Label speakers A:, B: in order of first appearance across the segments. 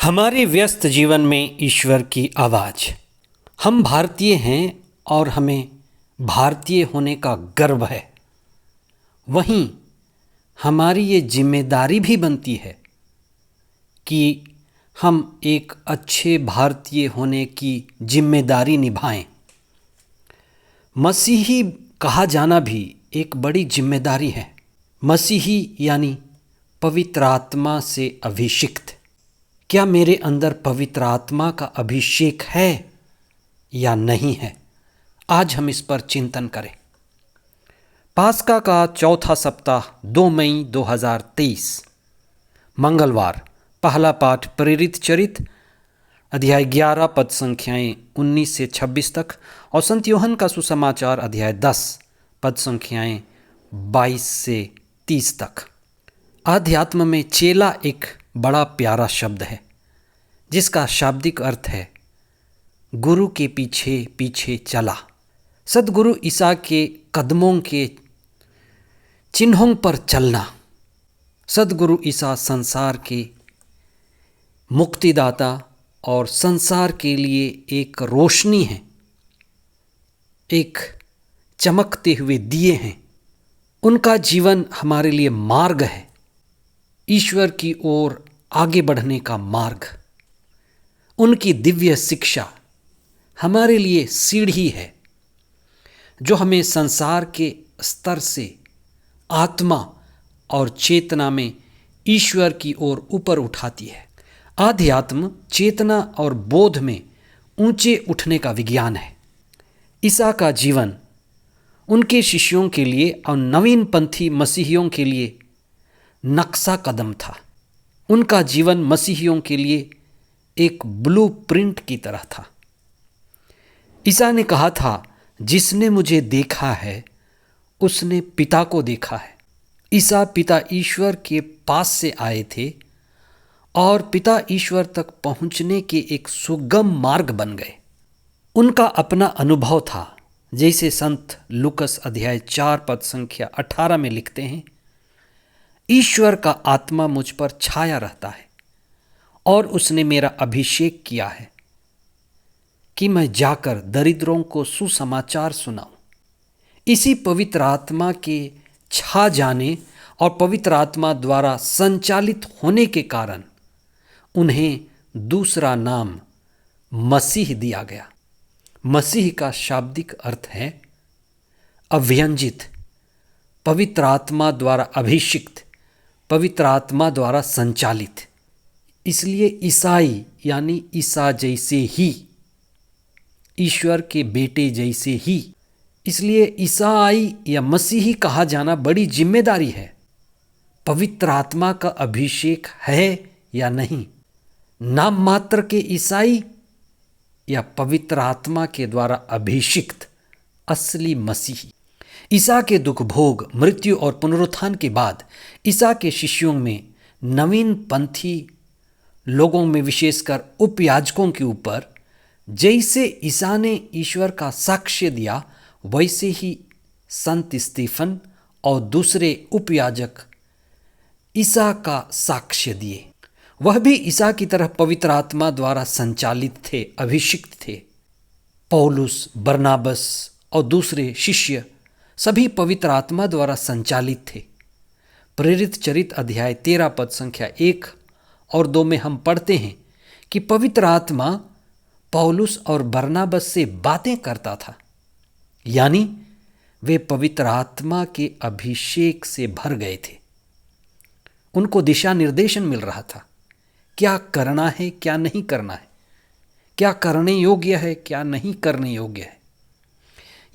A: हमारे व्यस्त जीवन में ईश्वर की आवाज़। हम भारतीय हैं और हमें भारतीय होने का गर्व है। वहीं हमारी ये जिम्मेदारी भी बनती है कि हम एक अच्छे भारतीय होने की जिम्मेदारी निभाएं। मसीही कहा जाना भी एक बड़ी जिम्मेदारी है। मसीही यानी पवित्र आत्मा से अभिषिक्त। क्या मेरे अंदर पवित्र आत्मा का अभिषेक है या नहीं है? आज हम इस पर चिंतन करें। पास्का का चौथा सप्ताह 2 मई 2023 मंगलवार। पहला पाठ प्रेरित चरित अध्याय 11 पद संख्याएं 19 से 26 तक और संत यूहन्ना का सुसमाचार अध्याय 10 पद संख्याएं 22 से 30 तक। आध्यात्म में चेला एक बड़ा प्यारा शब्द है जिसका शाब्दिक अर्थ है गुरु के पीछे पीछे चला। सद्गुरु ईसा के कदमों के चिन्हों पर चलना। सद्गुरु ईसा संसार के मुक्तिदाता और संसार के लिए एक रोशनी है, एक चमकते हुए दिए हैं। उनका जीवन हमारे लिए मार्ग है, ईश्वर की ओर आगे बढ़ने का मार्ग। उनकी दिव्य शिक्षा हमारे लिए सीढ़ी है जो हमें संसार के स्तर से आत्मा और चेतना में ईश्वर की ओर ऊपर उठाती है। आध्यात्म चेतना और बोध में ऊंचे उठने का विज्ञान है। ईसा का जीवन उनके शिष्यों के लिए और नवीन पंथी मसीहियों के लिए नक्शा कदम था। उनका जीवन मसीहियों के लिए एक ब्लू प्रिंट की तरह था। ईसा ने कहा था, जिसने मुझे देखा है उसने पिता को देखा है। ईसा पिता ईश्वर के पास से आए थे और पिता ईश्वर तक पहुंचने के एक सुगम मार्ग बन गए। उनका अपना अनुभव था, जैसे संत लूकस अध्याय 4 पद संख्या 18 में लिखते हैं, ईश्वर का आत्मा मुझ पर छाया रहता है और उसने मेरा अभिषेक किया है कि मैं जाकर दरिद्रों को सुसमाचार सुनाऊं। इसी पवित्र आत्मा के छा जाने और पवित्र आत्मा द्वारा संचालित होने के कारण उन्हें दूसरा नाम मसीह दिया गया। मसीह का शाब्दिक अर्थ है अव्यंजित, पवित्र आत्मा द्वारा अभिषिक्त, पवित्र आत्मा द्वारा संचालित। इसलिए ईसाई यानी ईसा जैसे ही, ईश्वर के बेटे जैसे ही। इसलिए ईसाई या मसीही कहा जाना बड़ी जिम्मेदारी है। पवित्र आत्मा का अभिषेक है या नहीं? नाम मात्र के ईसाई या पवित्र आत्मा के द्वारा अभिषिक्त असली मसीही? ईसा के दुख भोग, मृत्यु और पुनरुत्थान के बाद ईसा के शिष्यों में नवीन पंथी लोगों में, विशेषकर उपयाजकों के ऊपर, जैसे ईसा ने ईश्वर का साक्ष्य दिया वैसे ही संत स्टीफन और दूसरे उपयाजक ईसा का साक्ष्य दिए। वह भी ईसा की तरह पवित्र आत्मा द्वारा संचालित थे, अभिषिक्त थे। पौलुस, बरनाबस और दूसरे शिष्य सभी पवित्र आत्मा द्वारा संचालित थे। प्रेरित चरित अध्याय 13 पद संख्या 1 और 2 में हम पढ़ते हैं कि पवित्र आत्मा पौलुस और बरनाबस से बातें करता था, यानी वे पवित्र आत्मा के अभिषेक से भर गए थे। उनको दिशा निर्देशन मिल रहा था, क्या करना है क्या नहीं करना है, क्या करने योग्य है क्या नहीं करने योग्य है।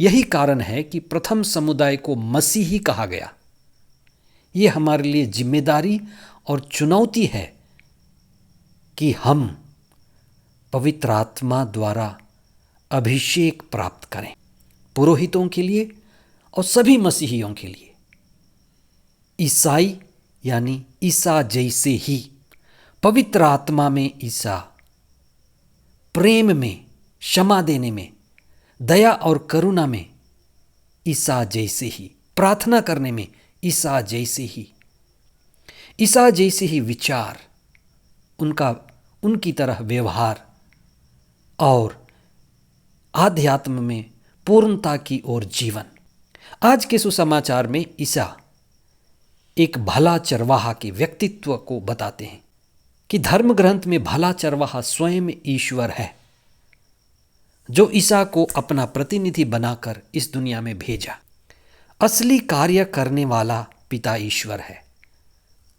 A: यही कारण है कि प्रथम समुदाय को मसीही कहा गया। ये हमारे लिए जिम्मेदारी और चुनौती है कि हम पवित्र आत्मा द्वारा अभिषेक प्राप्त करें, पुरोहितों के लिए और सभी मसीहियों के लिए। ईसाई यानी ईसा जैसे ही, पवित्र आत्मा में ईसा, प्रेम में, क्षमा देने में, दया और करुणा में ईसा जैसे ही, प्रार्थना करने में ईसा जैसे ही, ईसा जैसे ही विचार, उनका उनकी तरह व्यवहार और आध्यात्म में पूर्णता की ओर जीवन। आज के सुसमाचार में ईसा एक भला चरवाहा के व्यक्तित्व को बताते हैं कि धर्म ग्रंथ में भला चरवाहा स्वयं ईश्वर है, जो ईसा को अपना प्रतिनिधि बनाकर इस दुनिया में भेजा। असली कार्य करने वाला पिता ईश्वर है,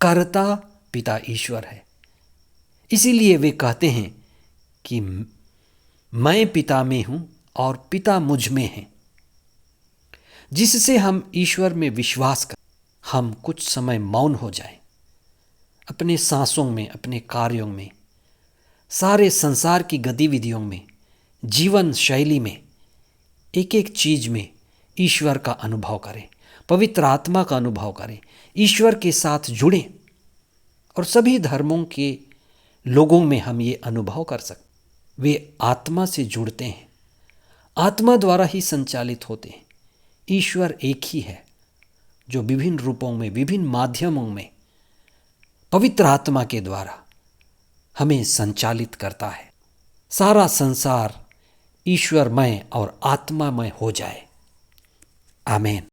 A: कर्ता पिता ईश्वर है। इसीलिए वे कहते हैं कि मैं पिता में हूँ और पिता मुझ में है, जिससे हम ईश्वर में विश्वास करें। हम कुछ समय मौन हो जाएं, अपने सांसों में, अपने कार्यों में, सारे संसार की गतिविधियों में, जीवन शैली में, एक एक चीज में ईश्वर का अनुभव करें, पवित्र आत्मा का अनुभव करें, ईश्वर के साथ जुड़ें। और सभी धर्मों के लोगों में हम ये अनुभव कर सकते, वे आत्मा से जुड़ते हैं, आत्मा द्वारा ही संचालित होते हैं। ईश्वर एक ही है, जो विभिन्न रूपों में, विभिन्न माध्यमों में पवित्र आत्मा के द्वारा हमें संचालित करता है। सारा संसार ईश्वरमय और आत्मामय हो जाए। आमीन।